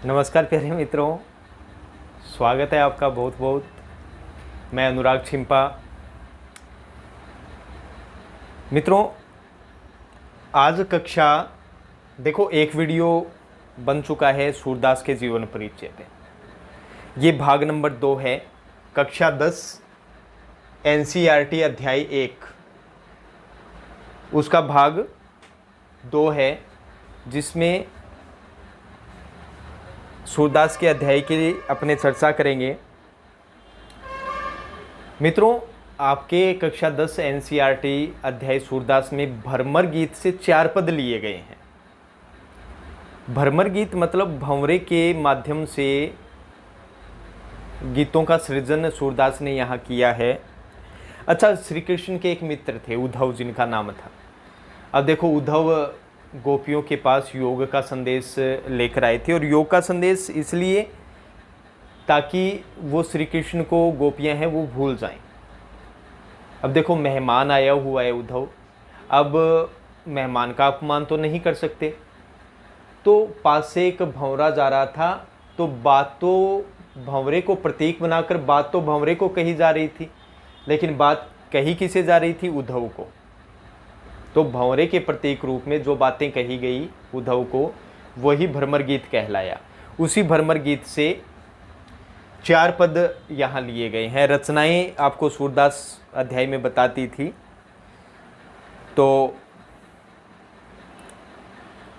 नमस्कार प्यारे मित्रों, स्वागत है आपका बहुत बहुत। मैं अनुराग छिंपा। मित्रों, आज कक्षा देखो एक वीडियो बन चुका है सूरदास के जीवन परिचय पे। ये भाग नंबर 2 है, कक्षा 10 एनसीईआरटी अध्याय 1 उसका भाग 2 है, जिसमें सूरदास के अध्याय की अपने चर्चा करेंगे। मित्रों, आपके कक्षा 10 एनसीईआरटी अध्याय सूरदास में भ्रमर गीत से 4 पद लिए गए हैं। भ्रमर गीत मतलब भंवरे के माध्यम से गीतों का सृजन सूरदास ने यहाँ किया है। अच्छा, श्री कृष्ण के एक मित्र थे उद्धव, जिनका नाम था। अब देखो, उद्धव गोपियों के पास योग का संदेश लेकर आए थे, और योग का संदेश इसलिए ताकि वो श्री कृष्ण को, गोपियां हैं वो भूल जाएं। अब देखो, मेहमान आया हुआ है उद्धव, अब मेहमान का अपमान तो नहीं कर सकते। तो पास से एक भंवरा जा रहा था, तो बात तो भंवरे को प्रतीक बनाकर बात तो भंवरे को कही जा रही थी, लेकिन बात कही किसे जा रही थी? उद्धव को। तो भंवरे के प्रतीक रूप में जो बातें कही गई उद्धव को, वही भ्रमर गीत कहलाया। उसी भ्रमर गीत से 4 पद यहाँ लिए गए हैं। रचनाएं आपको सूरदास अध्याय में बताती थी। तो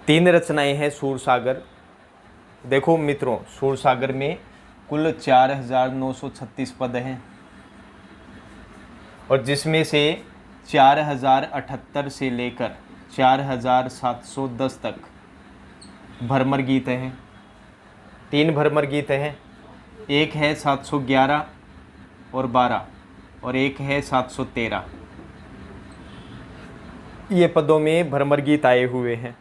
3 रचनाएं हैं सूरसागर। देखो मित्रों, सूरसागर में कुल 4936 पद हैं, और जिसमें से 4078 से लेकर 4710 तक भ्रमर गीत हैं। 3 भ्रमर गीत हैं, एक है 711 और 12, और एक है 713। ये पदों में भ्रमर गीत आए हुए हैं।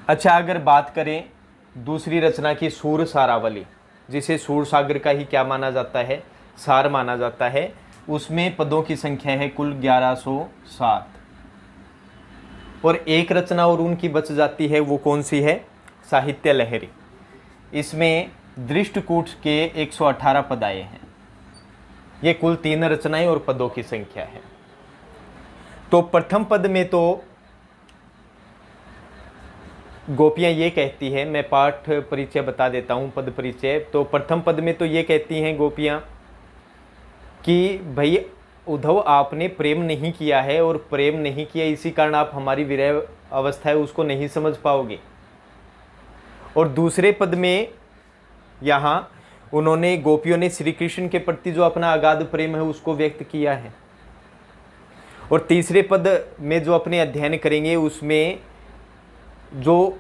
अच्छा, अगर बात करें दूसरी रचना की, सूर सारावली, जिसे सूरसागर का ही क्या माना जाता है? सार माना जाता है। उसमें पदों की संख्या है कुल 1107, और एक रचना और उनकी बच जाती है। वो कौन सी है? साहित्य लहरी। इसमें दृष्टकूट के 118 पद आए हैं। ये कुल 3 रचनाएं और पदों की संख्या है। तो प्रथम पद में तो गोपियां ये कहती है, मैं पाठ परिचय बता देता हूं, पद परिचय। तो प्रथम पद में तो ये कहती हैं गोपियां कि भाई उद्धव, आपने प्रेम नहीं किया है, और प्रेम नहीं किया इसी कारण आप हमारी विरह अवस्था है उसको नहीं समझ पाओगे। और दूसरे पद में यहाँ उन्होंने, गोपियों ने श्री कृष्ण के प्रति जो अपना अगाध प्रेम है उसको व्यक्त किया है। और तीसरे पद में जो अपने अध्ययन करेंगे, उसमें जो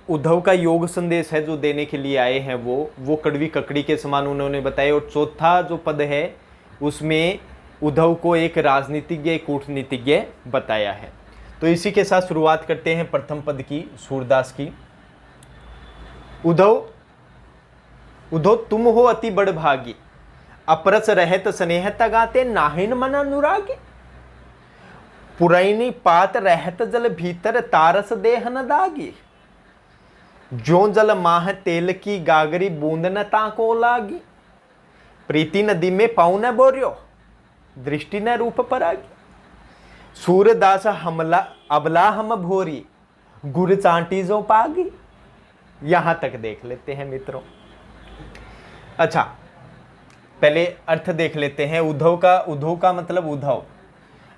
उद्धव का योग संदेश है जो देने के लिए आए हैं, वो कड़वी ककड़ी के समान उन्होंने बताया। और चौथा जो पद है, उसमें उद्धव को एक राजनीतिज्ञ, कूटनीतिज्ञ बताया है। तो इसी के साथ शुरुआत करते हैं प्रथम पद की, सूरदास की। उद्धव उद्धव तुम हो अति बड़ भागी, अपरस रहत स्नेह तगाते, नाहिन मन अनुरागी। पुरैनी पात रहत जल भीतर, तारस देह न दागी। जो जल माह तेल की गागरी, बूंद न ताको लागी। प्रीति नदी में पाँव न बोर्यो, दृष्टि न रूप परागी। सूरदास हमला अबला हम भोरी, गुर चांटी जो पागी। यहां तक देख लेते हैं मित्रों। अच्छा, पहले अर्थ देख लेते हैं उद्धव का मतलब उद्धव।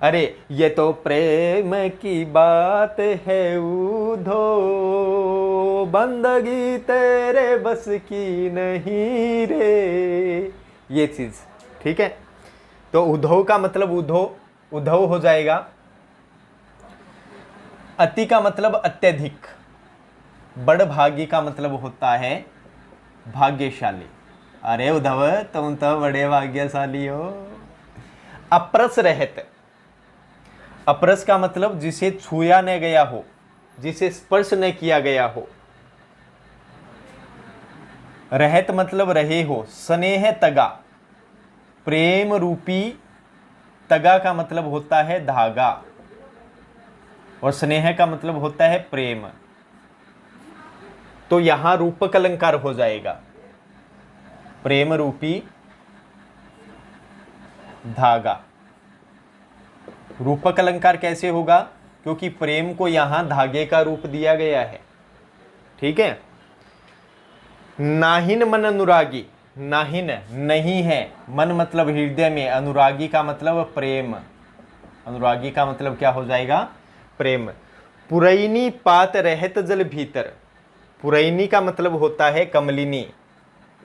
अरे ये तो प्रेम की बात है उद्धव, बंदगी तेरे बस की नहीं रे। ये चीज ठीक है। तो उद्धव का मतलब उद्धव हो जाएगा। अति का मतलब अत्यधिक। बड़ भागी का मतलब होता है भाग्यशाली। अरे उद्धव, तुम तो बड़े भाग्यशाली हो। अपरस रहत, अपरस का मतलब जिसे छुआ न गया हो, जिसे स्पर्श न किया गया हो। रहत मतलब रहे हो। स्नेह तगा, प्रेम रूपी, तगा का मतलब होता है धागा, और स्नेह का मतलब होता है प्रेम। तो यहां रूपक अलंकार हो जाएगा, प्रेम रूपी धागा। रूपक अलंकार कैसे होगा? क्योंकि प्रेम को यहां धागे का रूप दिया गया है। ठीक है। नाहिन मन अनुरागी, नाहिन नहीं है, मन मतलब हृदय में, अनुरागी का मतलब प्रेम, अनुरागी का मतलब क्या हो जाएगा? प्रेम। पुरैनी पात रहत जल भीतर, पुरैनी का मतलब होता है कमलिनी।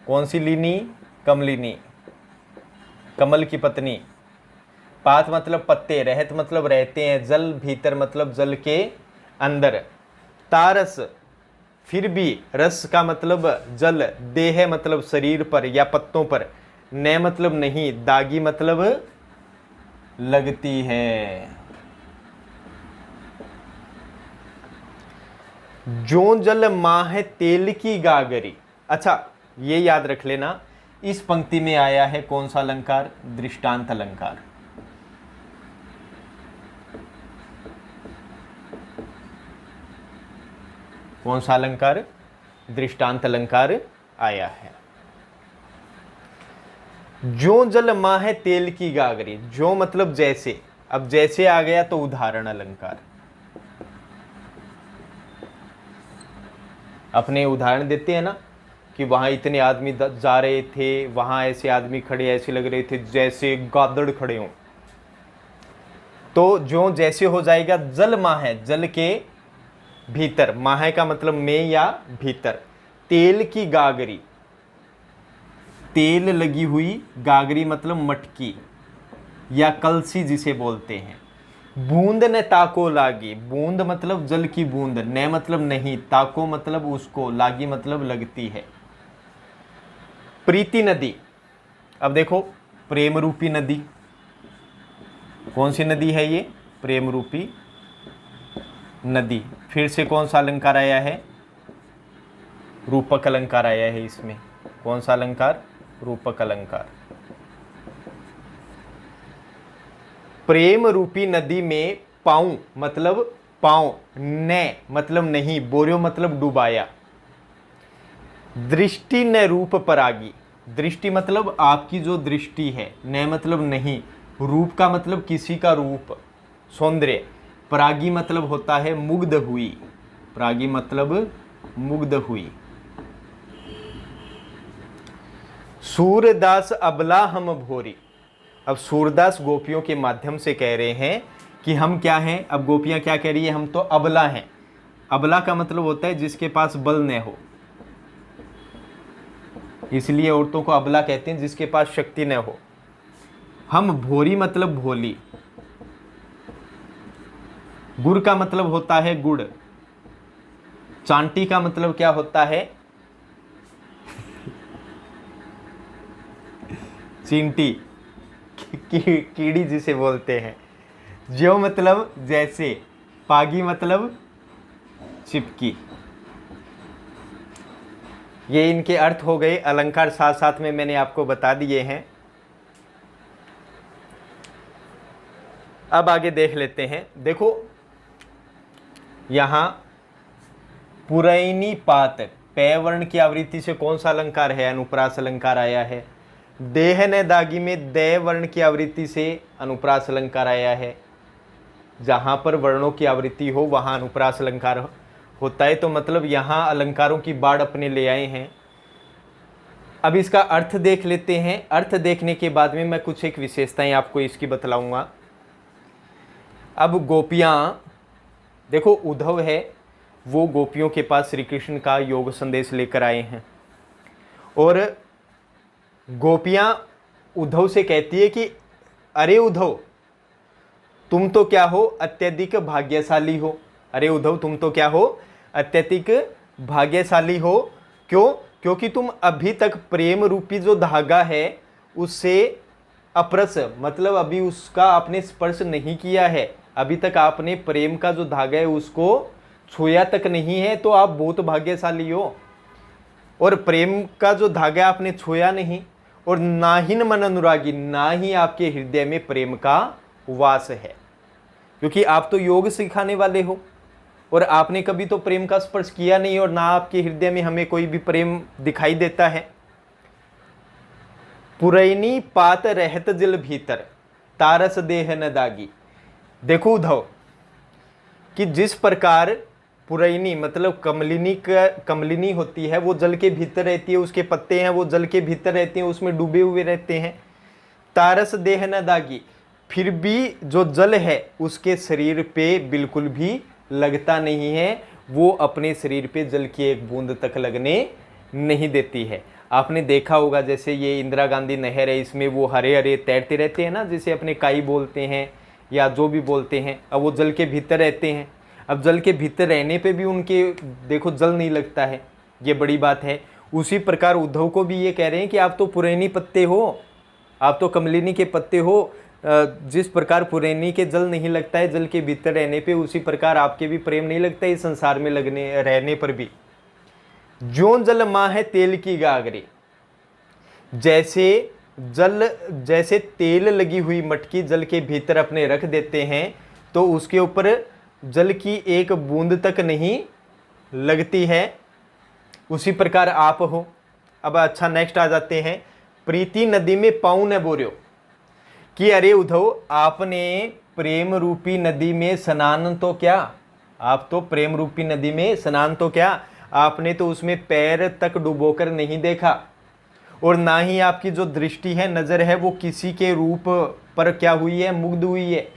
कौन सी लीनी? कमलिनी, कमल की पत्नी। पात मतलब पत्ते, रहत मतलब रहते हैं, जल भीतर मतलब जल के अंदर। तारस फिर भी, रस का मतलब जल, देह मतलब शरीर पर या पत्तों पर, न मतलब नहीं, दागी मतलब लगती है। जो जल माह तेल की गागरी। अच्छा, ये याद रख लेना, इस पंक्ति में आया है कौन सा अलंकार? दृष्टांत अलंकार। कौन सा अलंकार? दृष्टांत अलंकार आया है। जो जल माह तेल की गागरी, जो मतलब जैसे, अब जैसे आ गया तो उदाहरण अलंकार। अपने उदाहरण देते हैं ना कि वहां इतने आदमी जा रहे थे, वहां ऐसे आदमी खड़े ऐसे लग रहे थे जैसे गादड़ खड़े हों। तो जो जैसे हो जाएगा, जल माह, जल के भीतर, माह का मतलब में या भीतर, तेल की गागरी, तेल लगी हुई, गागरी मतलब मटकी या कलसी जिसे बोलते हैं। बूंद ने ताको लागी, बूंद मतलब जल की बूंद, न मतलब नहीं, ताको मतलब उसको, लागी मतलब लगती है। प्रीति नदी, अब देखो प्रेम रूपी नदी, कौन सी नदी है ये? प्रेम रूपी नदी। फिर से कौन सा अलंकार आया है? रूपक अलंकार आया है इसमें। कौन सा अलंकार? रूपक अलंकार। प्रेम रूपी नदी में पाऊं मतलब पांव, न मतलब नहीं, बोरियो मतलब डुबाया। दृष्टि न रूप परागी, दृष्टि मतलब आपकी जो दृष्टि है, न मतलब नहीं, रूप का मतलब किसी का रूप, सौंदर्य। परागी मतलब होता है मुग्ध हुई, परागी मतलब मुग्ध हुई। सूरदास अबला हम भोरी, अब सूरदास गोपियों के माध्यम से कह रहे हैं कि हम क्या हैं। अब गोपियां क्या कह रही है? हम तो अबला हैं। अबला का मतलब होता है जिसके पास बल न हो, इसलिए औरतों को अबला कहते हैं, जिसके पास शक्ति न हो। हम भोरी मतलब भोली, गुड़ का मतलब होता है गुड़, चांटी का मतलब क्या होता है? चींटी, कीड़ी जिसे बोलते हैं। ज्यो मतलब जैसे, पागी मतलब चिपकी। ये इनके अर्थ हो गए। अलंकार साथ साथ में मैंने आपको बता दिए हैं। अब आगे देख लेते हैं। देखो यहां पुरैनी पात, पै वर्ण की आवृत्ति से कौन सा अलंकार है? अनुप्रास अलंकार आया है। देह ने दागी में दै वर्ण की आवृत्ति से अनुप्रास अलंकार आया है। जहां पर वर्णों की आवृत्ति हो वहां अनुप्रास अलंकार होता है। तो मतलब यहां अलंकारों की बाढ़ अपने ले आए हैं। अब इसका अर्थ देख लेते हैं। अर्थ देखने के बाद में मैं कुछ एक विशेषताएं आपको इसकी बतलाऊंगा। अब गोपियां, देखो उद्धव है, वो गोपियों के पास श्री कृष्ण का योग संदेश लेकर आए हैं, और गोपियां उद्धव से कहती है कि अरे उद्धव, तुम तो क्या हो? अत्यधिक भाग्यशाली हो। अरे उद्धव, तुम तो क्या हो? अत्यधिक भाग्यशाली हो। क्यों? क्योंकि तुम अभी तक प्रेम रूपी जो धागा है उससे अप्रस, मतलब अभी उसका आपने स्पर्श नहीं किया है। अभी तक आपने प्रेम का जो धागा है उसको छुआ तक नहीं है, तो आप बहुत भाग्यशाली हो। और प्रेम का जो धागा आपने छुआ नहीं, और ना ही मन अनुरागी, ना ही आपके हृदय में प्रेम का वास है, क्योंकि आप तो योग सिखाने वाले हो और आपने कभी तो प्रेम का स्पर्श किया नहीं और ना आपके हृदय में हमें कोई भी प्रेम दिखाई देता है। पुरैनी पात रहत जल भीतर, तारस देह न दागी। देखो उद्धव कि जिस प्रकार पुरैनी मतलब कमलिनी होती है, वो जल के भीतर रहती है, उसके पत्ते हैं वो जल के भीतर रहते हैं, उसमें डूबे हुए रहते हैं। तारस देह न दागी, फिर भी जो जल है उसके शरीर पे बिल्कुल भी लगता नहीं है, वो अपने शरीर पे जल की एक बूंद तक लगने नहीं देती है। आपने देखा होगा जैसे ये इंदिरा गांधी नहर है, इसमें वो हरे हरे तैरते रहते हैं ना, जिसे अपने काई बोलते हैं या जो भी बोलते हैं। अब वो जल के भीतर रहते हैं, अब जल के भीतर रहने पे भी उनके देखो जल नहीं लगता है, ये बड़ी बात है। उसी प्रकार उद्धव को भी ये कह रहे हैं कि आप तो पुरैनी पत्ते हो, आप तो कमलिनी के पत्ते हो। जिस प्रकार पुरैनी के जल नहीं लगता है जल के भीतर रहने पे, उसी प्रकार आपके भी प्रेम नहीं लगता है इस संसार में लगने रहने पर भी। ज्यों जल माँ है तेल की गागरी, जैसे तेल लगी हुई मटकी जल के भीतर अपने रख देते हैं तो उसके ऊपर जल की एक बूंद तक नहीं लगती है, उसी प्रकार आप हो। अब अच्छा नेक्स्ट आ जाते हैं, प्रीति नदी में पाँव न बोर्यो, कि अरे उद्धव आपने प्रेम रूपी नदी में स्नान तो क्या, आप तो प्रेम रूपी नदी में स्नान तो क्या, आपने तो उसमें पैर तक डुबोकर नहीं देखा, और ना ही आपकी जो दृष्टि है, नज़र है, वो किसी के रूप पर क्या हुई है, मुग्ध हुई है।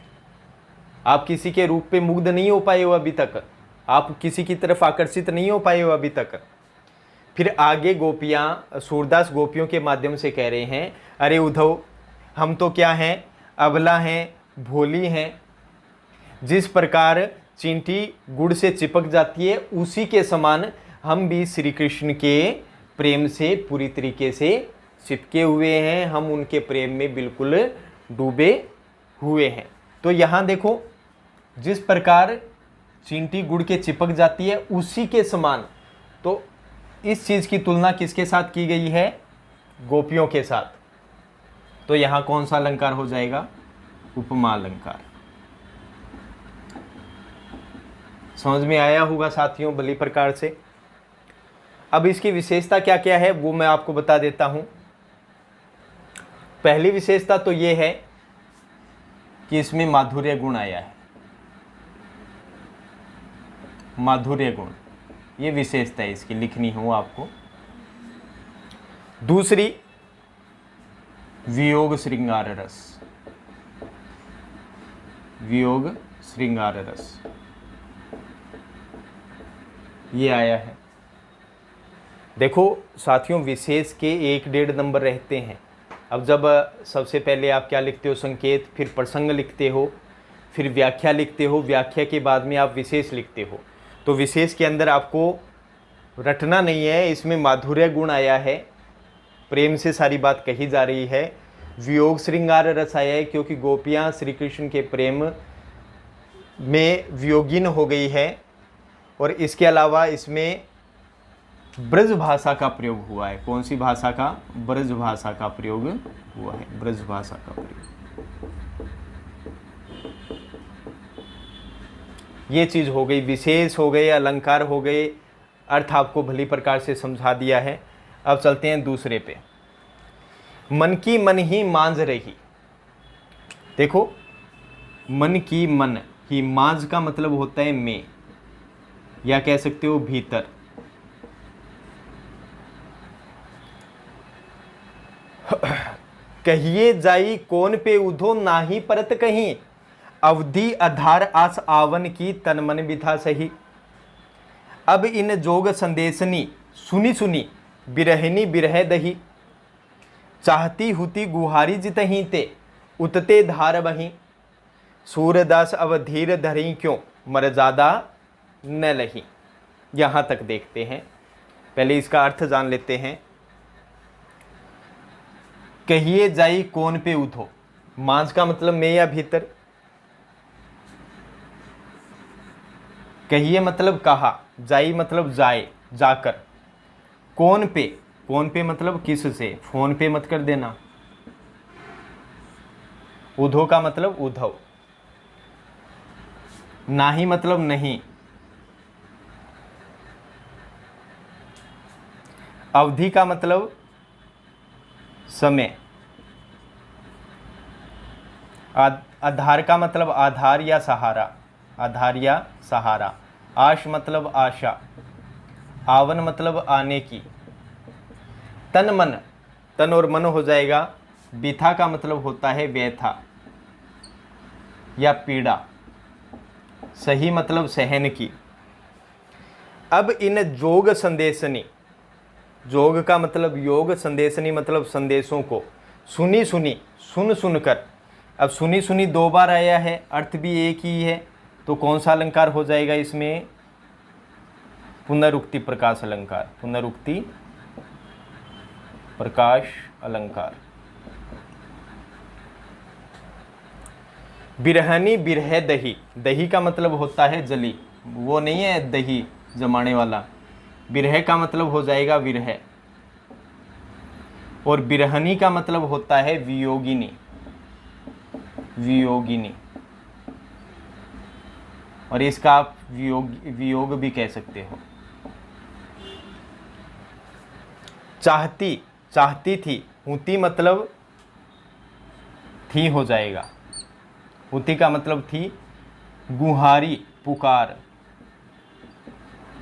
आप किसी के रूप पे मुग्ध नहीं हो पाए हो अभी तक, आप किसी की तरफ आकर्षित नहीं हो पाए हो अभी तक। फिर आगे गोपियाँ, सूरदास गोपियों के माध्यम से कह रहे हैं, अरे उद्धव हम तो क्या हैं, अबला हैं, भोली हैं। जिस प्रकार चींटी गुड़ से चिपक जाती है, उसी के समान हम भी श्री कृष्ण के प्रेम से पूरी तरीके से चिपके हुए हैं, हम उनके प्रेम में बिल्कुल डूबे हुए हैं। तो यहाँ देखो जिस प्रकार चींटी गुड़ के चिपक जाती है उसी के समान, तो इस चीज़ की तुलना किसके साथ की गई है, गोपियों के साथ। तो यहाँ कौन सा अलंकार हो जाएगा, उपमा अलंकार। समझ में आया होगा साथियों भली प्रकार से। अब इसकी विशेषता क्या क्या है वो मैं आपको बता देता हूं। पहली विशेषता तो ये है कि इसमें माधुर्य गुण आया है, माधुर्य गुण, ये विशेषता है इसकी, लिखनी हो आपको। दूसरी वियोग श्रृंगार रस, वियोग श्रृंगार रस ये आया है। देखो साथियों विशेष के 1-1.5 नंबर रहते हैं। अब जब सबसे पहले आप क्या लिखते हो, संकेत, फिर प्रसंग लिखते हो, फिर व्याख्या लिखते हो, व्याख्या के बाद में आप विशेष लिखते हो। तो विशेष के अंदर आपको रटना नहीं है, इसमें माधुर्य गुण आया है, प्रेम से सारी बात कही जा रही है। वियोग श्रृंगार रस आया है क्योंकि गोपियाँ श्री कृष्ण के प्रेम में वियोगिन हो गई है। और इसके अलावा इसमें ब्रज भाषा का प्रयोग हुआ है। कौन सी भाषा का, ब्रज भाषा का प्रयोग हुआ है, ब्रज भाषा का प्रयोग। ये चीज़ हो गई, विशेष हो गए, अलंकार हो गए, अर्थ आपको भली प्रकार से समझा दिया है। अब चलते हैं दूसरे पे, मन की मन ही मांझ रही। देखो मन की मन ही, मांझ का मतलब होता है में, या कह सकते हो भीतर। कहिए जाई कौन पे उधो नाही परत कहीं, अवधि आधार आस आवन की तन मन बिथा सही। अब इन जोग संदेशनी सुनी सुनी बिरहनी बिरह दही, चाहती हुती गुहारी जितही ते उतते धार बही। सूरदास अब धीर धरी क्यों मर्यादा न लही। यहाँ तक देखते हैं, पहले इसका अर्थ जान लेते हैं। कहिए जाई कौन पे उठो, मांझ का मतलब में या भीतर, कहिए मतलब कहा, जाई मतलब जाए, जाकर, कौन पे, कौन पे मतलब किस से, फोन पे मत कर देना। उधो का मतलब उद्धव, नाही मतलब नहीं, अवधि का मतलब समय, आधार का मतलब आधार या सहारा, आधार या सहारा, आश मतलब आशा, आवन मतलब आने की, तन मन, तन और मन हो जाएगा, बिथा का मतलब होता है व्यथा या पीड़ा, सही मतलब सहन की। अब इन जोग संदेशनी, जोग का मतलब योग, संदेशनी मतलब संदेशों को, सुनी सुनी, सुन सुनकर। अब सुनी सुनी दो बार आया है, अर्थ भी एक ही है, तो कौन सा अलंकार हो जाएगा इसमें? पुनरुक्ति प्रकाश अलंकार, पुनरुक्ति प्रकाश अलंकार। बिरहनी बिरह दही, दही का मतलब होता है जली, वो नहीं है दही जमाने वाला, बिरह का मतलब हो जाएगा विरह, और बिरहनी का मतलब होता है वियोगिनी, वियोगिनी, और इसका आप वियोग भी कह सकते हो। चाहती, चाहती थी, हुती मतलब थी हो जाएगा, हुती का मतलब थी, गुहारी पुकार,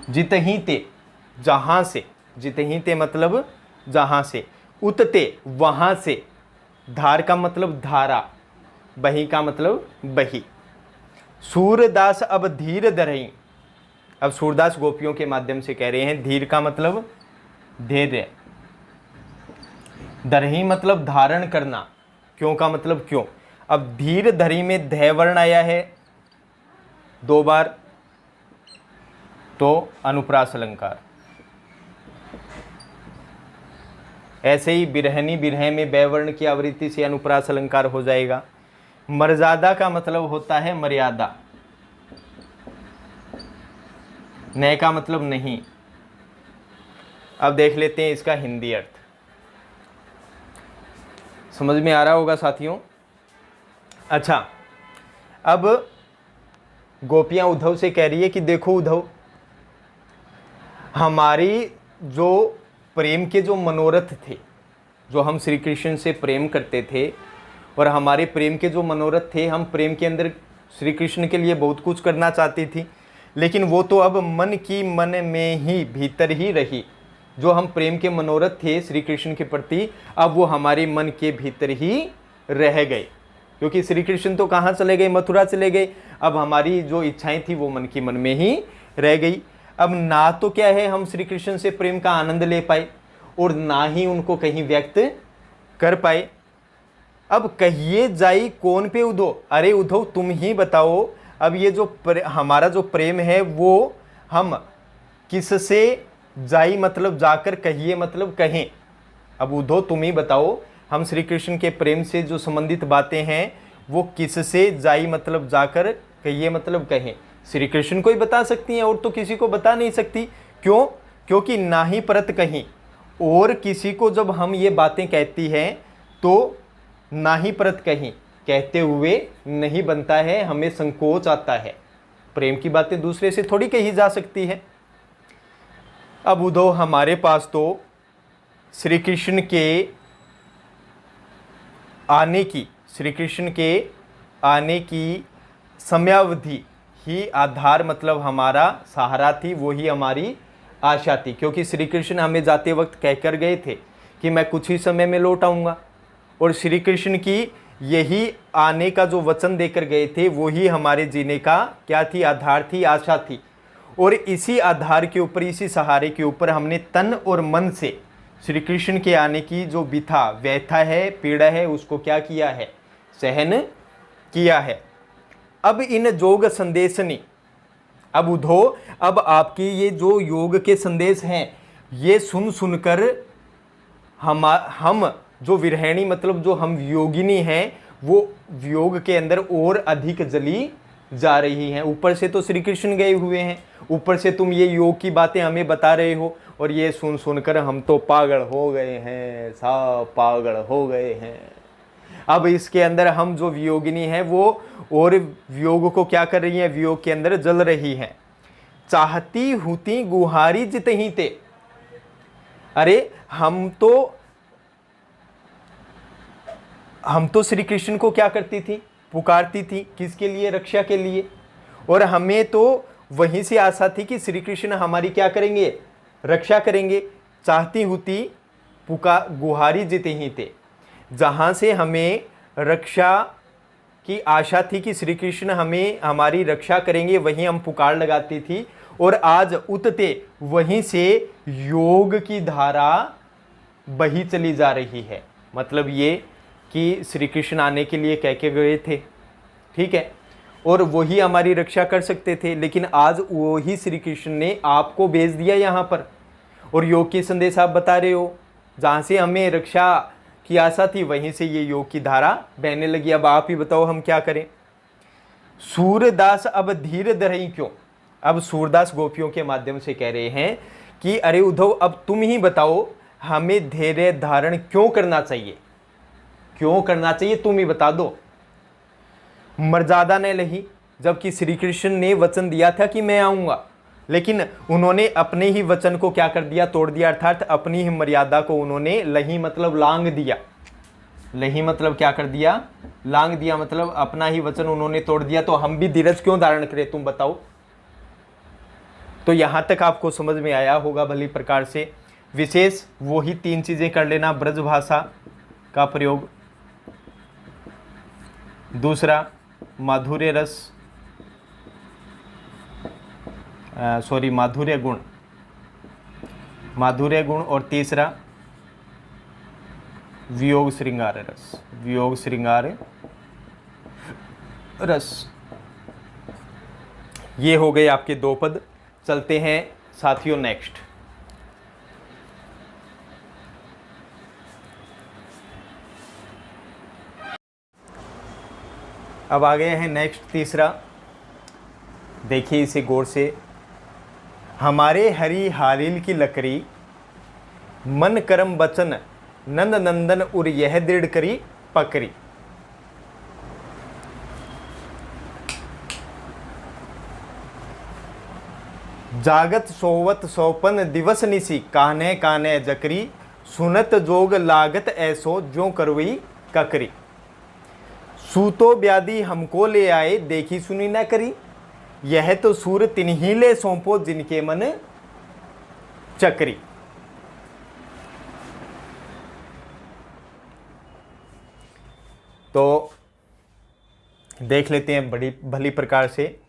जितही ते जहां से, जितही ते मतलब जहां से, उतते वहां से, धार का मतलब धारा, बही का मतलब बही। सूरदास अब धीर धरई, अब सूरदास गोपियों के माध्यम से कह रहे हैं, धीर का मतलब धैर्य, धरही मतलब धारण करना, क्यों का मतलब क्यों। अब धीर धरी में ध वर्ण आया है दो बार, तो अनुप्रास अलंकार। ऐसे ही बिरहनी बिरह में बै वर्ण की आवृत्ति से अनुप्रास अलंकार हो जाएगा। मर्यादा का मतलब होता है मर्यादा, नए का मतलब नहीं। अब देख लेते हैं इसका हिंदी अर्थ, समझ में आ रहा होगा साथियों। अच्छा, अब गोपियां उद्धव से कह रही है कि देखो उद्धव, हमारी जो प्रेम के जो मनोरथ थे, जो हम श्री कृष्ण से प्रेम करते थे, और हमारे प्रेम के जो मनोरथ थे, हम प्रेम के अंदर श्री कृष्ण के लिए बहुत कुछ करना चाहती थी, लेकिन वो तो अब मन की मन में ही भीतर ही रही। जो हम प्रेम के मनोरथ थे श्री कृष्ण के प्रति, अब वो हमारे मन के भीतर ही रह गए, क्योंकि श्री कृष्ण तो कहाँ चले गए? मथुरा चले गए। अब हमारी जो इच्छाएं थी वो मन की मन में ही रह गई। अब ना तो क्या है हम श्री कृष्ण से प्रेम का आनंद ले पाए, और ना ही उनको कहीं व्यक्त कर पाए। अब कहिए जाई कौन पे उद्धव, अरे उद्धव तुम ही बताओ, अब ये जो हमारा जो प्रेम है वो हम किससे जाई मतलब जाकर, कहिए मतलब कहें। अब उद्धव तुम ही बताओ, हम श्री कृष्ण के प्रेम से जो संबंधित बातें हैं वो किससे जाई मतलब जाकर, कहिए मतलब कहें। श्री कृष्ण को ही बता सकती हैं, और तो किसी को बता नहीं सकती। क्यों? क्योंकि ना ही परत कहीं, और किसी को जब हम ये बातें कहती हैं तो ना ही परत कहीं कहते हुए नहीं बनता है, हमें संकोच आता है। प्रेम की बातें दूसरे से थोड़ी कही जा सकती है। अब उद्धव हमारे पास तो श्री कृष्ण के आने की, श्री कृष्ण के आने की समयावधि ही आधार मतलब हमारा सहारा थी, वो ही हमारी आशा थी। क्योंकि श्री कृष्ण हमें जाते वक्त कहकर गए थे कि मैं कुछ ही समय में लौट आऊँगा, और श्री कृष्ण की यही आने का जो वचन देकर गए थे वो ही हमारे जीने का क्या थी? आधार थी, आशा थी। और इसी आधार के ऊपर, इसी सहारे के ऊपर हमने तन और मन से श्री कृष्ण के आने की जो बिथा, व्यथा है, पीड़ा है, उसको क्या किया है? सहन किया है। अब इन जोग संदेशनी, अब उद्धव, अब आपकी ये जो योग के संदेश हैं ये सुन सुनकर हम जो विरहिणी मतलब जो हम वियोगिनी हैं, वो वियोग के अंदर और अधिक जली जा रही हैं। ऊपर से तो श्री कृष्ण गए हुए हैं, ऊपर से तुम ये योग की बातें हमें बता रहे हो, और ये सुन सुनकर हम तो पागल हो गए हैं, सब पागल हो गए हैं। अब इसके अंदर हम जो वियोगिनी हैं वो और वियोग को क्या कर रही हैं? वियोग के अंदर जल रही हैं। चाहती हुती गुहारी जितही ते, अरे हम तो श्री कृष्ण को क्या करती थी, पुकारती थी, किसके लिए, रक्षा के लिए। और हमें तो वहीं से आशा थी कि श्री कृष्ण हमारी क्या करेंगे, रक्षा करेंगे। चाहती होती गुहारी जीते ही थे। जहाँ से हमें रक्षा की आशा थी कि श्री कृष्ण हमें हमारी रक्षा करेंगे, वहीं हम पुकार लगाती थी। और आज उतते वहीं से योग की धारा बही चली जा रही है। मतलब ये कि श्री कृष्ण आने के लिए कह के गए थे, ठीक है, और वही हमारी रक्षा कर सकते थे। लेकिन आज वही श्री कृष्ण ने आपको भेज दिया यहाँ पर, और योग के संदेश आप बता रहे हो। जहाँ से हमें रक्षा की आशा थी वहीं से ये योग की धारा बहने लगी। अब आप ही बताओ हम क्या करें। सूरदास अब धीर धरई क्यों। अब सूरदास गोपियों के माध्यम से कह रहे हैं कि अरे उद्धव, अब तुम ही बताओ हमें धैर्य धारण क्यों करना चाहिए, क्यों करना चाहिए, तुम ही बता दो। मर्यादा ने लही, जबकि श्री कृष्ण ने वचन दिया था कि मैं आऊंगा, लेकिन उन्होंने अपने ही वचन को क्या कर दिया, तोड़ दिया। अर्थात अपनी ही मर्यादा को उन्होंने लही मतलब लांग दिया। लही मतलब क्या कर दिया, लांग दिया, मतलब अपना ही वचन उन्होंने तोड़ दिया। तो हम भी धीरज क्यों धारण करें, तुम बताओ। तो यहां तक आपको समझ में आया होगा भली प्रकार से। विशेष वही 3 चीजें कर लेना, ब्रज भाषा का प्रयोग, दूसरा माधुर्य रस, माधुर्य गुण, और तीसरा वियोग श्रृंगार रस, वियोग श्रृंगार रस। ये हो गए आपके 2 पद। चलते हैं साथियों नेक्स्ट। अब आ गए हैं नेक्स्ट तीसरा। देखिए इसे गौर से। हमारे हरि हालिल की लकड़ी, मन करम बचन नंद नंदन उर यह दृढ़ करी पकड़ी। जागत सोवत सोपन दिवस निसी, काने काने जकरी, सुनत जोग लागत ऐसो ज्यों करवई ककरी। सूतो व्याधि हमको ले आए, देखी सुनी न करी, यह तो सूर तिन्ही ले सौंपो जिनके मन चकरी। तो देख लेते हैं बड़ी भली प्रकार से।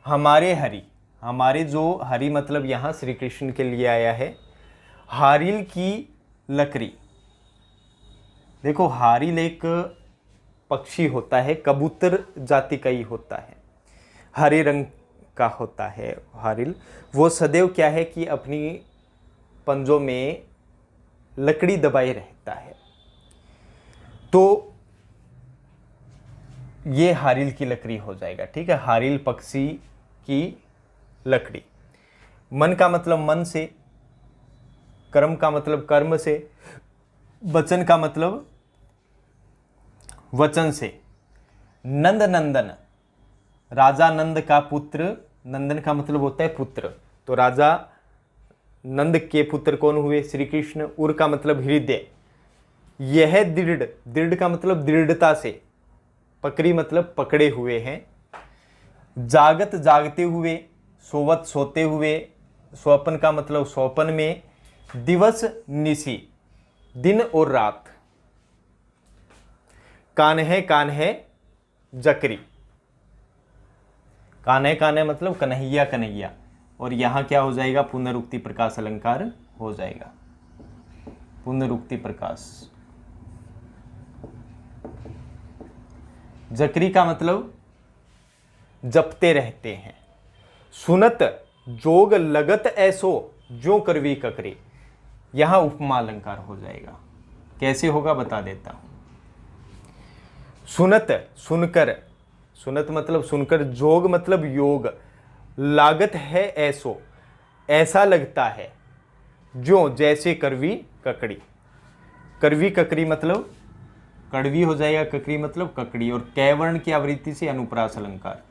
हमारे हरि, हमारे जो हरि मतलब यहाँ श्री कृष्ण के लिए आया है। हारिल की लकड़ी, देखो हारिल एक पक्षी होता है, कबूतर जाति का ही होता है, हरे रंग का होता है हारिल। वो सदैव क्या है कि अपनी पंजों में लकड़ी दबाए रहता है। तो ये हारिल की लकड़ी हो जाएगा, ठीक है, हारिल पक्षी की लकड़ी। मन का मतलब मन से, कर्म का मतलब कर्म से, वचन का मतलब वचन से। नंद नंदन, राजा नंद का पुत्र, नंदन का मतलब होता है पुत्र, तो राजा नंद के पुत्र कौन हुए, श्री कृष्ण। उर का मतलब हृदय। यह दृढ़, दृढ़ का मतलब दृढ़ता से, पकड़ी मतलब पकड़े हुए हैं। जागत जागते हुए, सोवत सोते हुए, स्वपन का मतलब स्वपन में, दिवस निसी दिन और रात। कान्हे कान्हे जकरी, कान्हे कान्हे मतलब कन्हैया कन्हैया, और यहां क्या हो जाएगा, पुनरुक्ति प्रकाश अलंकार हो जाएगा, पुनरुक्ति प्रकाश। जकरी का मतलब जपते रहते हैं। सुनत जोग लगत ऐसो ज्यों करवी ककरी, यहां उपमा अलंकार हो जाएगा। कैसे होगा बता देता हूं। सुनत सुनकर, सुनत मतलब सुनकर, जोग मतलब योग, लागत है ऐसो ऐसा लगता है, जो जैसे करवी ककड़ी। करवी ककड़ी मतलब कड़वी हो जाएगा, ककड़ी मतलब ककड़ी। और कैवर्ण की आवृत्ति से अनुप्रास अलंकार,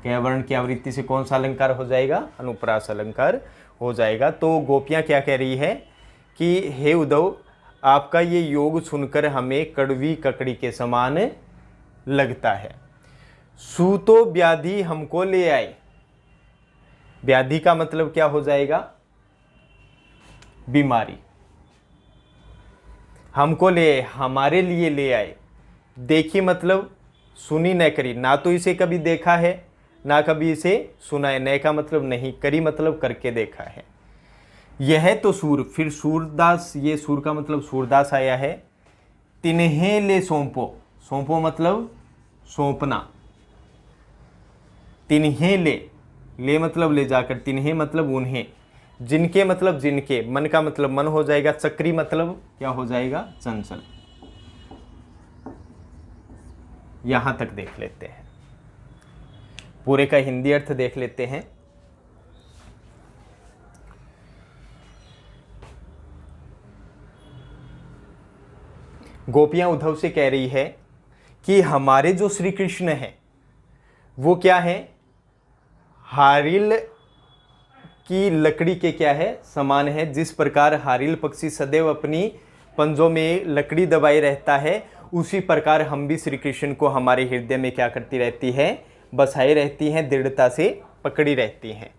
कैवर्ण की आवृत्ति से कौन सा अलंकार हो जाएगा, अनुप्रास अलंकार हो जाएगा। तो गोपियां क्या कह रही है कि हे उद्धव, आपका ये योग सुनकर हमें कड़वी ककड़ी के समान लगता है। सूतो व्याधि हमको ले आए। व्याधि का मतलब क्या हो जाएगा? बीमारी। हमको ले आए, हमारे लिए ले आए। देखी मतलब सुनी न करी, ना तो इसे कभी देखा है ना कभी इसे सुना है। न का मतलब नहीं, करी मतलब करके देखा है। यह तो सूर, फिर सूरदास, ये सूर का मतलब सूरदास आया है। तिन्हें ले सौंपो, सौंपो मतलब सौंपना। तिन्हें ले मतलब ले जाकर, तिन्हें मतलब उन्हें, जिनके मतलब जिनके, मन का मतलब मन हो जाएगा, चक्री मतलब क्या हो जाएगा? चंचल। यहां तक देख लेते हैं, पूरे का हिंदी अर्थ देख लेते हैं। गोपियां उद्धव से कह रही है कि हमारे जो श्री कृष्ण हैं वो क्या है? हारिल की लकड़ी के क्या है? समान है। जिस प्रकार हारिल पक्षी सदैव अपनी पंजों में लकड़ी दबाए रहता है, उसी प्रकार हम भी श्री कृष्ण को हमारे हृदय में क्या करती रहती है? बसाए रहती हैं, दृढ़ता से पकड़ी रहती हैं।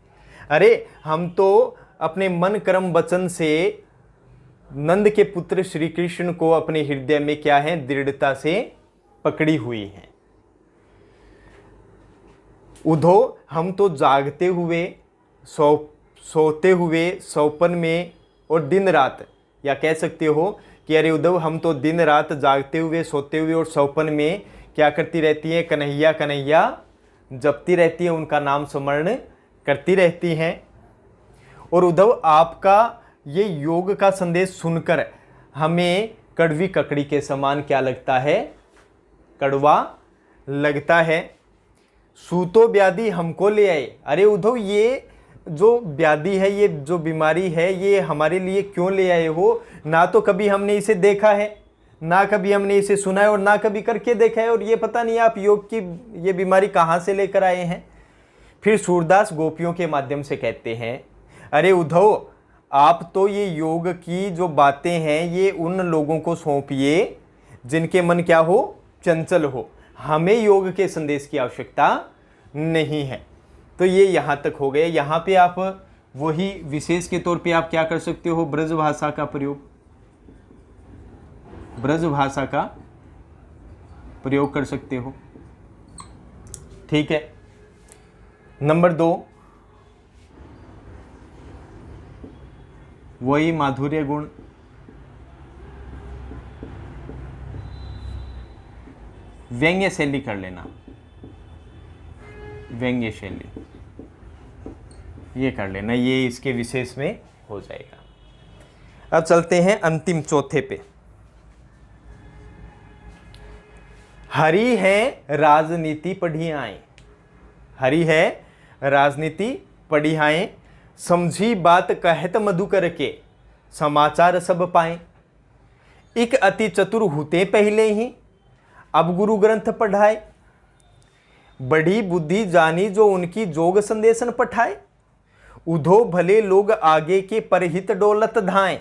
अरे हम तो अपने मन कर्म वचन से नंद के पुत्र श्री कृष्ण को अपने हृदय में क्या है? दृढ़ता से पकड़ी हुई हैं। उद्धव, हम तो जागते हुए, सोते हुए, सौपन में और दिन रात, या कह सकते हो कि अरे उद्धव, हम तो दिन रात जागते हुए, सोते हुए और सौपन में क्या करती रहती हैं? कन्हैया कन्हैया जपती रहती हैं, उनका नाम स्मरण करती रहती हैं। और उद्धव, आपका ये योग का संदेश सुनकर हमें कड़वी ककड़ी के समान क्या लगता है? कड़वा लगता है। सूतो व्याधि हमको ले आए। अरे उद्धव, ये जो व्याधि है, ये जो बीमारी है, ये हमारे लिए क्यों ले आए हो? ना तो कभी हमने इसे देखा है, ना कभी हमने इसे सुना है, और ना कभी करके देखा है, और ये पता नहीं आप योग की ये बीमारी कहाँ से लेकर आए हैं। फिर सूरदास गोपियों के माध्यम से कहते हैं, अरे उद्धव, आप तो ये योग की जो बातें हैं ये उन लोगों को सौंपिए जिनके मन क्या हो? चंचल हो। हमें योग के संदेश की आवश्यकता नहीं है। तो ये यहाँ तक हो गए। यहाँ पे आप वही विशेष के तौर पे आप क्या कर सकते हो? ब्रज भाषा का प्रयोग, ब्रज भाषा का प्रयोग कर सकते हो। ठीक है। नंबर 2, वही माधुर्य गुण। व्यंग्य शैली कर लेना, व्यंग्य शैली ये कर लेना, ये इसके विशेष में हो जाएगा। अब चलते हैं अंतिम चौथे पे। हरि है राजनीति पढ़ी आए। हरि है राजनीति पढ़ी आए। समझी बात कहत मधुकर के, समाचार सब पाए। एक अति चतुर हुते पहले ही, अब गुरु ग्रंथ पढ़ाए। बड़ी बुद्धि जानी जो उनकी जोग संदेशन पठाए। उधो भले लोग आगे के परहित डोलत धाए।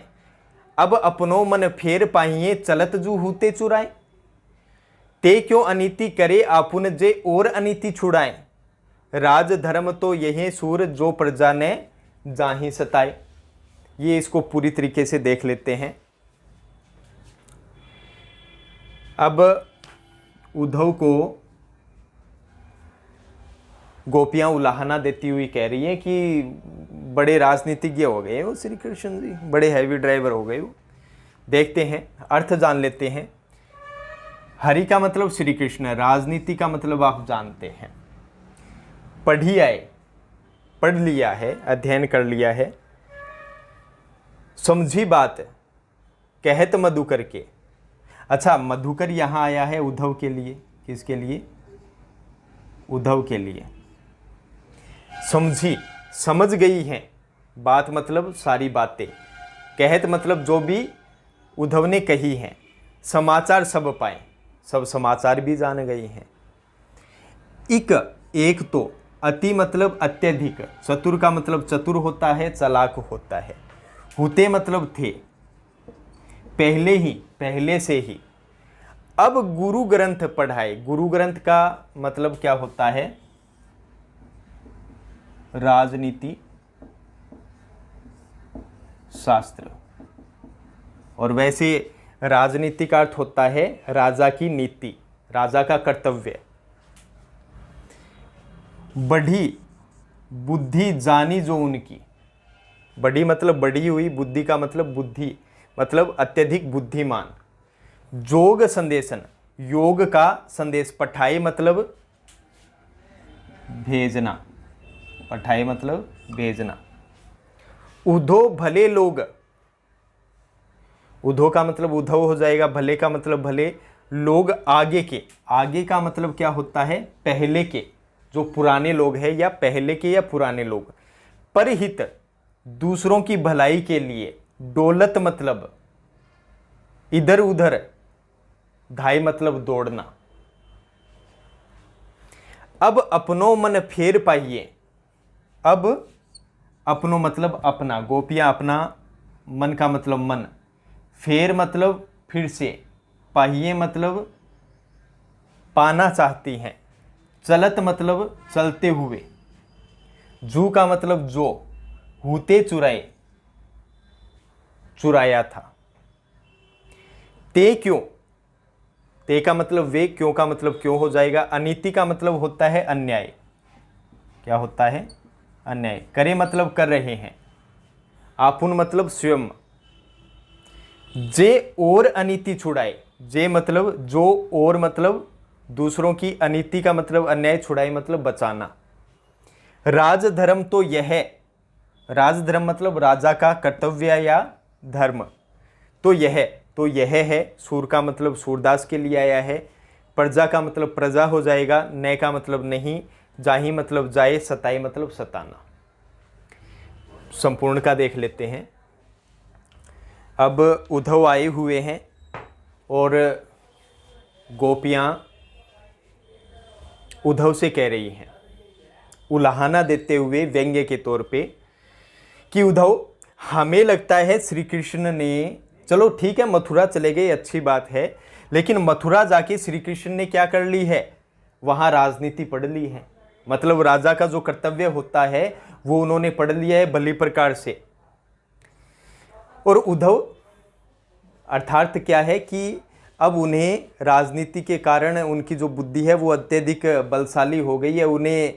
अब अपनो मन फेर पाहिए चलत जू हुते चुराए। ते क्यों अनीति करे आपुन जे और अनीति छुड़ाए। राज धर्म तो यही सूर जो प्रजा ने जाही सताए। ये इसको पूरी तरीके से देख लेते हैं। अब उद्धव को गोपियां उलाहना देती हुई कह रही है कि बड़े राजनीतिज्ञ हो गए वो श्री कृष्ण जी, बड़े हैवी ड्राइवर हो गए वो। देखते हैं, अर्थ जान लेते हैं। हरि का मतलब श्री कृष्ण है, राजनीति का मतलब आप जानते हैं। पढ़ी आए, पढ़ लिया है, अध्ययन कर लिया है। समझी बात कहत मधुकर के। अच्छा, मधुकर यहां आया है उद्धव के लिए। किसके लिए? उद्धव के लिए। समझी, समझ गई हैं बात, मतलब सारी बातें। कहत मतलब जो भी उद्धव ने कही हैं। समाचार सब पाए, सब समाचार भी जान गई हैं। एक तो अति मतलब अत्यधिक। चतुर का मतलब चतुर होता है, चालाक होता है। हुते मतलब थे, पहले से ही अब गुरु ग्रंथ पढ़ाए। गुरु ग्रंथ का मतलब क्या होता है? राजनीति शास्त्र। और वैसे राजनीति का अर्थ होता है राजा की नीति, राजा का कर्तव्य। बढ़ी बुद्धि जानी जो उनकी, बड़ी मतलब बड़ी हुई, बुद्धि का मतलब बुद्धि मतलब अत्यधिक बुद्धिमान। जोग संदेशन, योग का संदेश। पठाए मतलब भेजना, पठाए मतलब भेजना। उधो भले लोग, उधो का मतलब उधव हो जाएगा, भले का मतलब भले, लोग आगे के। आगे का मतलब क्या होता है? पहले के, जो पुराने लोग हैं या पहले के या पुराने लोग। परहित, दूसरों की भलाई के लिए। डोलत मतलब इधर उधर, धाई मतलब दौड़ना। अब अपनों मन फेर पाइए। अब अपनों मतलब अपना, गोपियां अपना, मन का मतलब मन, फेर मतलब फिर से, पाइए मतलब पाना चाहती हैं। चलत मतलब चलते हुए। जू का मतलब जो, हूते चुराए, चुराया था। ते क्यों, ते का मतलब वे, क्यों का मतलब क्यों हो जाएगा। अनीति का मतलब होता है अन्याय। क्या होता है? अन्याय। करे मतलब कर रहे हैं। आपुन मतलब स्वयं। जे और अनीति छुड़ाए, जे मतलब जो, और मतलब दूसरों की, अनीति का मतलब अन्याय, छुड़ाए मतलब बचाना। राजधर्म तो यह, राजधर्म मतलब राजा का कर्तव्य या धर्म। तो यह है। सूर का मतलब सूरदास के लिए आया है। प्रजा का मतलब प्रजा हो जाएगा। नय का मतलब नहीं। जाही मतलब जाए। सताई मतलब सताना। संपूर्ण का देख लेते हैं। अब उद्धव आए हुए हैं और गोपियां उद्धव से कह रही हैं, उलाहना देते हुए व्यंग्य के तौर पे, कि उद्धव, हमें लगता है श्री कृष्ण ने, चलो ठीक है मथुरा चले गए, अच्छी बात है, लेकिन मथुरा जाके श्री कृष्ण ने क्या कर ली है? वहां राजनीति पढ़ ली है। मतलब राजा का जो कर्तव्य होता है वो उन्होंने पढ़ लिया है भली प्रकार से। और उद्धव अर्थात क्या है कि अब उन्हें राजनीति के कारण उनकी जो बुद्धि है वो अत्यधिक बलशाली हो गई है। उन्हें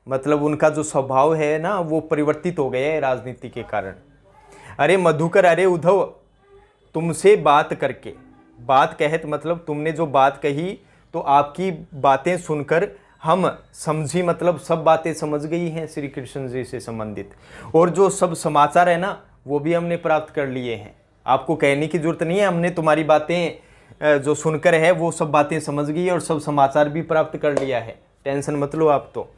मतलब उनका जो स्वभाव है ना वो परिवर्तित हो गया है राजनीति के कारण। अरे मधुकर, अरे उद्धव, तुमसे बात करके, बात कहत मतलब तुमने जो बात कही, तो आपकी बातें सुनकर हम समझी मतलब सब बातें समझ गई हैं श्री कृष्ण जी से संबंधित। और जो सब समाचार है ना वो भी हमने प्राप्त कर लिए हैं। आपको कहने की जरूरत नहीं है, हमने तुम्हारी बातें जो सुनकर है वो सब बातें समझ गई और सब समाचार भी प्राप्त कर लिया है। टेंशन मत लो आप तो।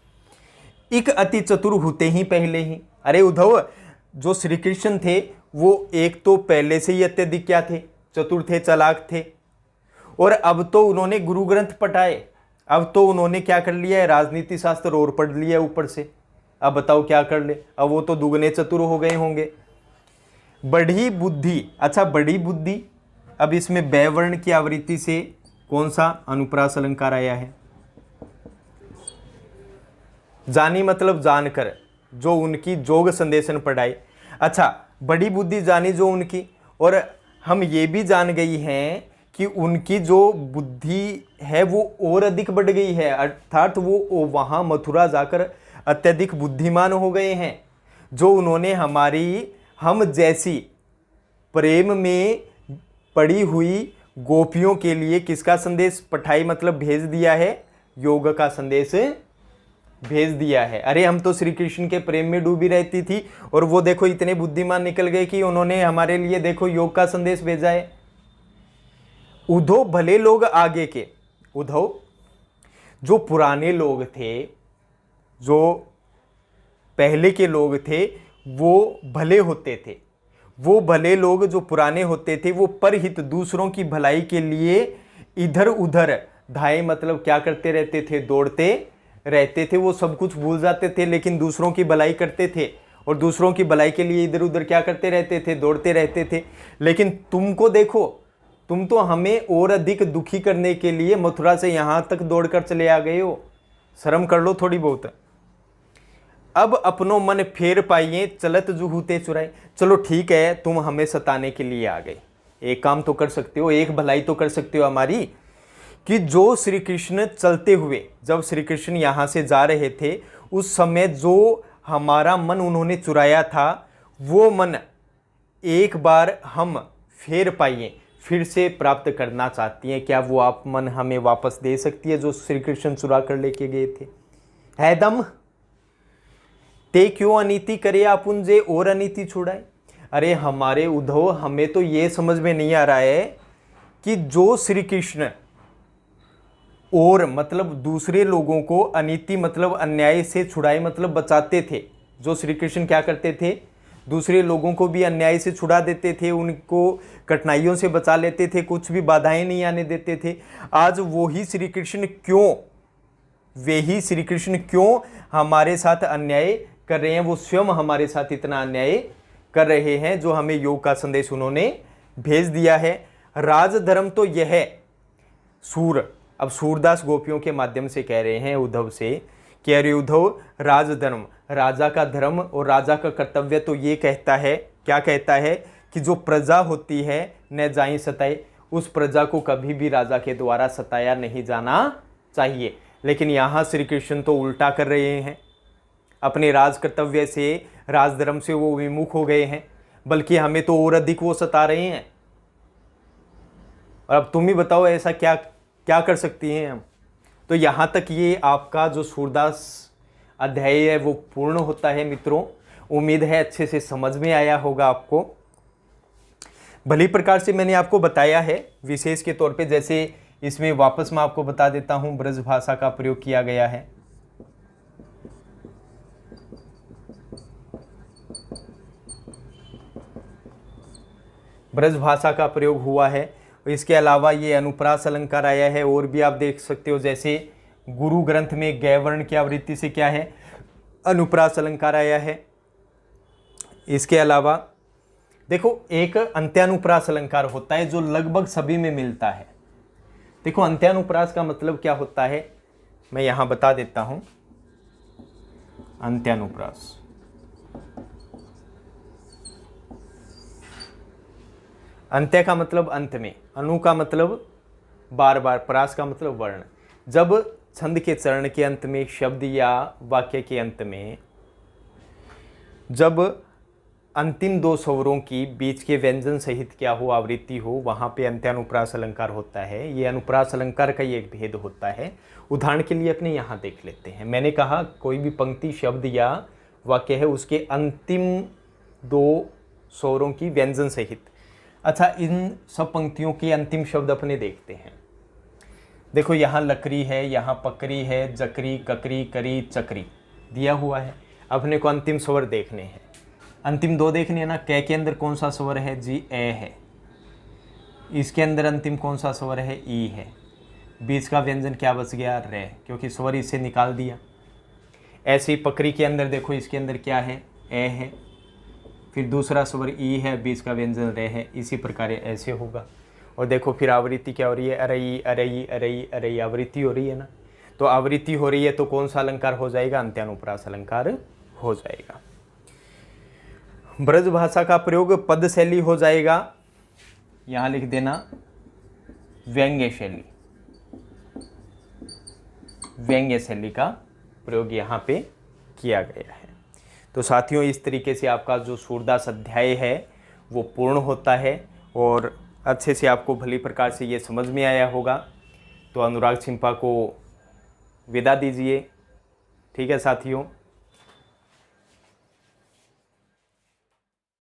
एक अति चतुर होते ही पहले ही। अरे उद्धव, जो श्री कृष्ण थे वो एक तो पहले से ही अत्यधिक क्या थे? चतुर थे, चालाक थे। और अब तो उन्होंने गुरु ग्रंथ पढ़ाए, अब तो उन्होंने क्या कर लिया है? राजनीति शास्त्र और पढ़ लिया ऊपर से। अब बताओ क्या कर ले? अब वो तो दुगने चतुर हो गए होंगे। बढ़ी बुद्धि, अच्छा बड़ी बुद्धि, अब इसमें वर्ण की आवृत्ति से कौन सा अनुप्रास अलंकार आया है? जानी मतलब जानकर, जो उनकी जोग संदेशन पढ़ाए। अच्छा, बड़ी बुद्धि जानी जो उनकी, और हम ये भी जान गई हैं कि उनकी जो बुद्धि है वो और अधिक बढ़ गई है, अर्थात वो वहाँ मथुरा जाकर अत्यधिक बुद्धिमान हो गए हैं। जो उन्होंने हमारी, हम जैसी प्रेम में पड़ी हुई गोपियों के लिए किसका संदेश पठाई मतलब भेज दिया है? योग का संदेश भेज दिया है। अरे हम तो श्री कृष्ण के प्रेम में डूबी रहती थी और वो देखो इतने बुद्धिमान निकल गए कि उन्होंने हमारे लिए देखो योग का संदेश भेजा है। उद्धव भले लोग आगे के, उद्धव जो पुराने लोग थे, जो पहले के लोग थे वो भले होते थे। वो भले लोग जो पुराने होते थे वो परहित, दूसरों की भलाई के लिए इधर उधर धाए मतलब क्या करते रहते थे? दौड़ते रहते थे। वो सब कुछ भूल जाते थे लेकिन दूसरों की भलाई करते थे और दूसरों की भलाई के लिए इधर उधर क्या करते रहते थे, दौड़ते रहते थे। लेकिन तुमको देखो, तुम तो हमें और अधिक दुखी करने के लिए मथुरा से यहाँ तक दौड़कर चले आ गए हो। शर्म कर लो थोड़ी बहुत। अब अपनों मन फेर पाइए, चलत जुहूते चुराए। चलो ठीक है, तुम हमें सताने के लिए आ गए, एक काम तो कर सकते हो, एक भलाई तो कर सकते हो हमारी, कि जो श्री कृष्ण चलते हुए, जब श्री कृष्ण यहाँ से जा रहे थे उस समय जो हमारा मन उन्होंने चुराया था, वो मन एक बार हम फेर पाइए, फिर से प्राप्त करना चाहती हैं। क्या वो आप मन हमें वापस दे सकती है जो श्री कृष्ण चुरा कर लेके गए थे? है दम? ते क्यों अनीति करे आपुंजे और अनीति छुड़ाए। अरे हमारे उद्धव, हमें तो ये समझ में नहीं आ रहा है कि जो श्री कृष्ण और मतलब दूसरे लोगों को अनीति मतलब अन्याय से छुड़ाए मतलब बचाते थे, जो श्री कृष्ण क्या करते थे, दूसरे लोगों को भी अन्याय से छुड़ा देते थे, उनको कठिनाइयों से बचा लेते थे, कुछ भी बाधाएं नहीं आने देते थे। आज वही श्री कृष्ण क्यों, वही श्री कृष्ण क्यों हमारे साथ अन्याय कर रहे हैं? वो स्वयं हमारे साथ इतना अन्याय कर रहे हैं जो हमें योग का संदेश उन्होंने भेज दिया है। राजधर्म तो यह है सूर, अब सूरदास गोपियों के माध्यम से कह रहे हैं उद्धव से कि अरे उद्धव, राजधर्म, राजा का धर्म और राजा का कर्तव्य तो ये कहता है, क्या कहता है, कि जो प्रजा होती है न जाई सताए, उस प्रजा को कभी भी राजा के द्वारा सताया नहीं जाना चाहिए। लेकिन यहाँ श्री कृष्ण तो उल्टा कर रहे हैं, अपने राज कर्तव्य से, राजधर्म से वो विमुख हो गए हैं, बल्कि हमें तो और अधिक वो सता रहे हैं। और अब तुम ही बताओ ऐसा क्या क्या कर सकती हैं हम? तो यहाँ तक ये आपका जो सूरदास अध्याय है वो पूर्ण होता है मित्रों। उम्मीद है अच्छे से समझ में आया होगा आपको। भली प्रकार से मैंने आपको बताया है, विशेष के तौर पे जैसे इसमें वापस मैं आपको बता देता हूँ, ब्रज भाषा का प्रयोग किया गया है। ब्रज भाषा का प्रयोग हुआ है। इसके अलावा ये अनुप्रास अलंकार आया है, और भी आप देख सकते हो, जैसे गुरु ग्रंथ में गैवर्ण की आवृत्ति से क्या है, अनुप्रास अलंकार आया है। इसके अलावा देखो एक अंत्यानुप्रास अलंकार होता है जो लगभग सभी में मिलता है। देखो अंत्यानुप्रास का मतलब क्या होता है, मैं यहाँ बता देता हूँ। अंत्यानुप्रास, अंत्य का मतलब अंत में, अनु का मतलब बार बार, प्रास का मतलब वर्ण। जब छंद के चरण के अंत में, शब्द या वाक्य के अंत में, जब अंतिम दो स्वरों की बीच के व्यंजन सहित क्या हो, आवृत्ति हो, वहाँ पे अंत्यानुप्रास अलंकार होता है। ये अनुप्रास अलंकार का ही एक भेद होता है। उदाहरण के लिए अपने यहाँ देख लेते हैं। मैंने कहा कोई भी पंक्ति, शब्द या वाक्य है, उसके अंतिम दो स्वरों की व्यंजन सहित। अच्छा, इन सब पंक्तियों के अंतिम शब्द अपने देखते हैं। देखो यहाँ लकड़ी है, यहाँ पकड़ी है, जकरी, ककरी, करी, चकरी दिया हुआ है। अपने को अंतिम स्वर देखने हैं, अंतिम दो देखने हैं ना। कै के अंदर कौन सा स्वर है जी, ए है। इसके अंदर अंतिम कौन सा स्वर है, ई है। बीच का व्यंजन क्या बच गया, रे, क्योंकि स्वर इससे निकाल दिया। ऐसे ही पकड़ी के अंदर देखो, इसके अंदर क्या है, ए है, फिर दूसरा स्वर ई है, बीच का व्यंजन रे है। इसी प्रकार ऐसे होगा। और देखो फिर आवृत्ति क्या हो रही है, अरई अरई अरई अरई, आवृत्ति हो रही है ना। तो आवृत्ति हो रही है तो कौन सा अलंकार हो जाएगा, अंत्यानुप्रास अलंकार हो जाएगा। ब्रज भाषा का प्रयोग पद शैली हो जाएगा, यहाँ लिख देना व्यंग्य शैली। व्यंग्य शैली का प्रयोग यहाँ पे किया गया है। तो साथियों, इस तरीके से आपका जो सूरदास अध्याय है वो पूर्ण होता है, और अच्छे से आपको भली प्रकार से ये समझ में आया होगा। तो अनुराग छिंपा को विदा दीजिए। ठीक है साथियों।